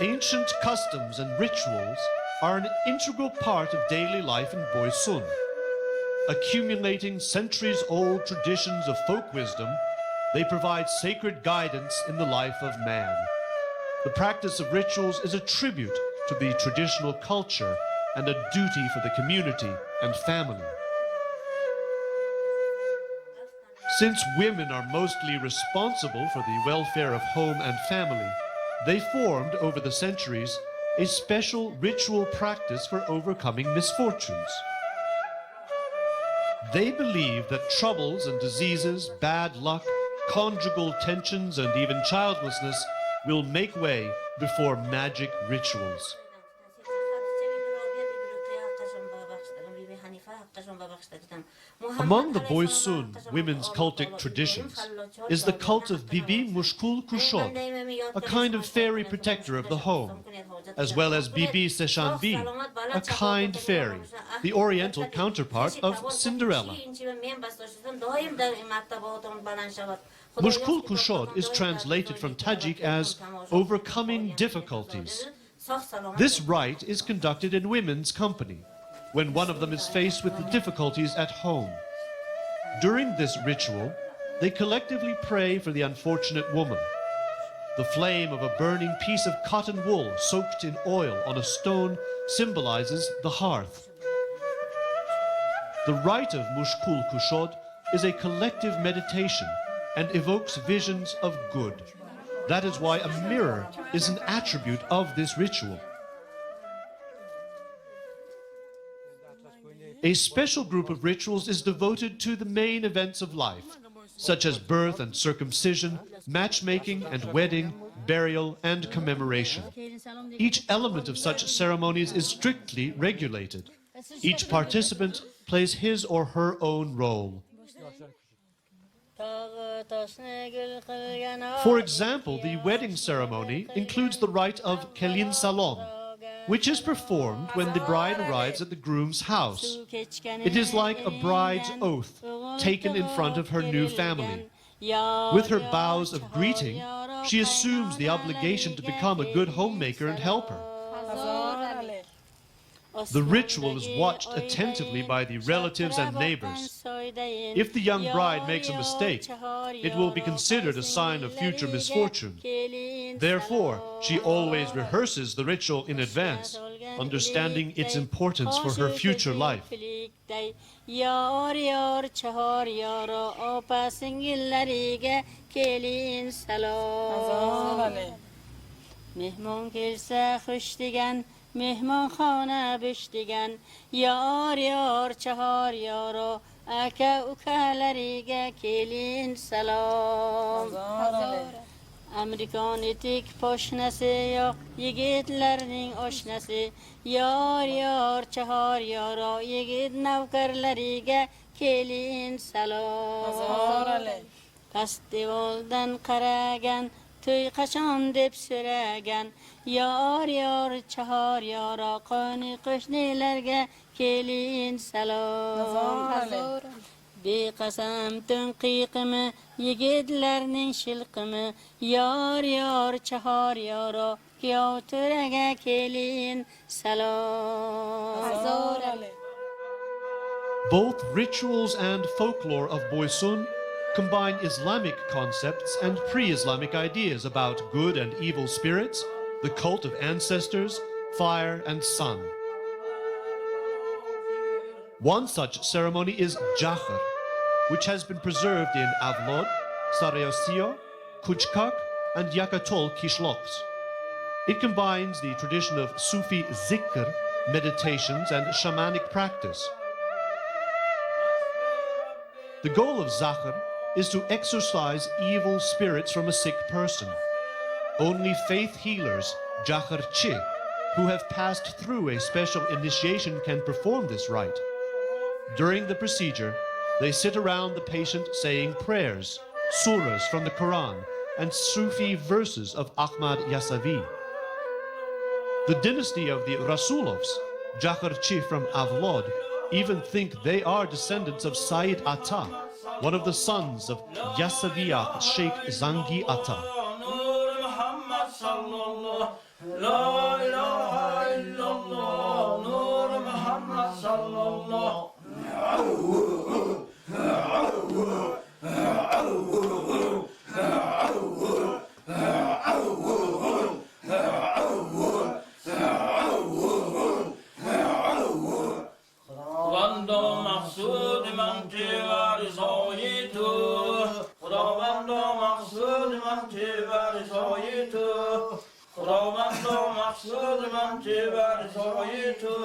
Ancient customs and rituals are an integral part of daily life in BOYSUN. Accumulating centuries-old traditions of folk wisdom, they provide sacred guidance in the life of man. The practice of rituals is a tribute to the traditional culture and a duty for the community and family. Since women are mostly responsible for the welfare of home and family, they formed over the centuries a special ritual practice for overcoming misfortunes. They believe that troubles and diseases, bad luck, conjugal tensions, and even childlessness will make way before magic rituals. Among the BOYSUN women's cultic traditions is the cult of Bibi Mushkul Kushod, a kind of fairy protector of the home, as well as Bibi Seshanbi, a kind fairy, the oriental counterpart of Cinderella. Mushkul Kushod is translated from Tajik as overcoming difficulties. This rite is conducted in women's company, when one of them is faced with the difficulties at home. During this ritual, they collectively pray for the unfortunate woman. The flame of a burning piece of cotton wool soaked in oil on a stone symbolizes the hearth. The rite of Mushkul Kushod is a collective meditation and evokes visions of good. That is why a mirror is an attribute of this ritual. A special group of rituals is devoted to the main events of life, such as birth and circumcision, matchmaking and wedding, burial and commemoration. Each element of such ceremonies is strictly regulated. Each participant plays his or her own role. For example, the wedding ceremony includes the rite of Kelin Salon, which is performed when the bride arrives at the groom's house. It is like a bride's oath taken in front of her new family. With her bows of greeting, she assumes the obligation to become a good homemaker and helper. The ritual is watched attentively by the relatives and neighbors. If the young bride makes a mistake, it will be considered a sign of future misfortune. Therefore, she always rehearses the ritual in advance, understanding its importance for her future life. مهمان خانه بشتگن یار یار چهار یارا اکا اوکالریگه کلین سلام Amerikanitik poşnası ya yigitlerinin oşnası yar yar çahar yara yigit navkarlarıga kelin salam festivaldan qaragan to'y qachon deb so'ragan yar yar chahar yara qoni qo'shnilarga kelin salom beqasam tun qiyiqimi yigitlarning shilqimi yar yar chahar yara kuyov to'raga kelin salom. Both rituals and folklore of BOYSUN combine Islamic concepts and pre-Islamic ideas about good and evil spirits, the cult of ancestors, fire and sun. One such ceremony is Jakhar, which has been preserved in Avlod, Sarayosio, Kuchkak and Yakatol Kishloks. It combines the tradition of Sufi zikr, meditations and shamanic practice. The goal of Zakhar is to exorcise evil spirits from a sick person. Only faith healers, Jakharchi, who have passed through a special initiation can perform this rite. During the procedure, they sit around the patient saying prayers, surahs from the Quran, and Sufi verses of Ahmad Yasavi. The dynasty of the Rasulovs, Jakharchi from Avlod, even think they are descendants of Sayyid Atta, one of the sons of Yasaviyat Sheikh Zangi Atta. La ilaha illallah, Nur Muhammad sallallahu. Khudavando maqsud manti varisoyitu, Khudavando maqsud manti varisoyitu, Khudavando maqsud manti varisoyitu,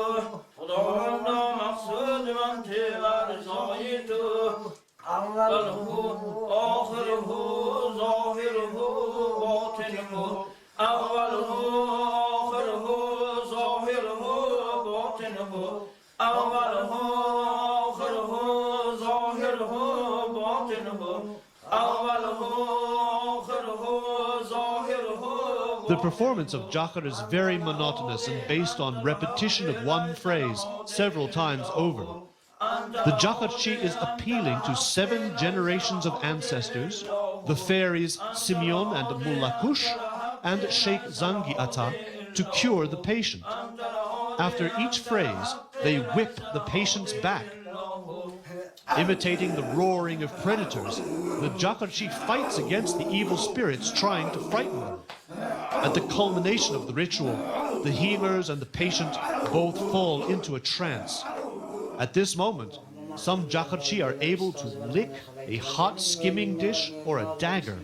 Khudavando maqsud manti varisoyitu. Awwaluhu, akhiruhu, zahiruhu, batinuhu. Awwaluhu, akhiruhu, zahiruhu, batinuhu. Awwaluhu, akhiruhu, zahiruhu, batinuhu. Awwaluhu, akhiruhu, zahiruhu. The performance of Jakhar is very monotonous and based on repetition of one phrase several times over. The Jakharchi is appealing to 7 generations of ancestors, the fairies Simeon and Mullakush, and Sheikh Zangi Ata, to cure the patient. After each phrase, they whip the patient's back. Imitating the roaring of predators, the Jakharchi fights against the evil spirits trying to frighten them. At the culmination of the ritual, the healers and the patient both fall into a trance. At this moment, some Jakharchi are able to lick a hot skimming dish or a dagger.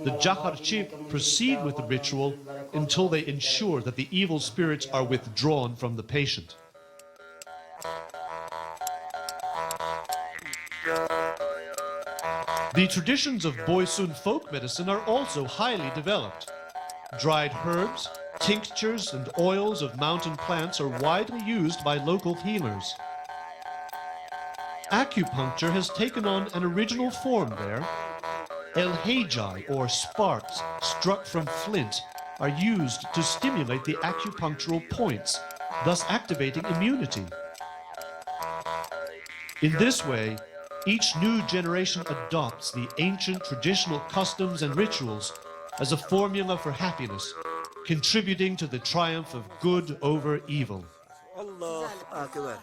The Jakharchi proceed with the ritual until they ensure that the evil spirits are withdrawn from the patient. The traditions of BOYSUN folk medicine are also highly developed. Dried herbs, tinctures and oils of mountain plants are widely used by local healers. Acupuncture has taken on an original form there. El-Hajai, or sparks struck from flint, are used to stimulate the acupunctural points, thus activating immunity. In this way, each new generation adopts the ancient traditional customs and rituals as a formula for happiness, contributing to the triumph of good over evil. Allah Akbar.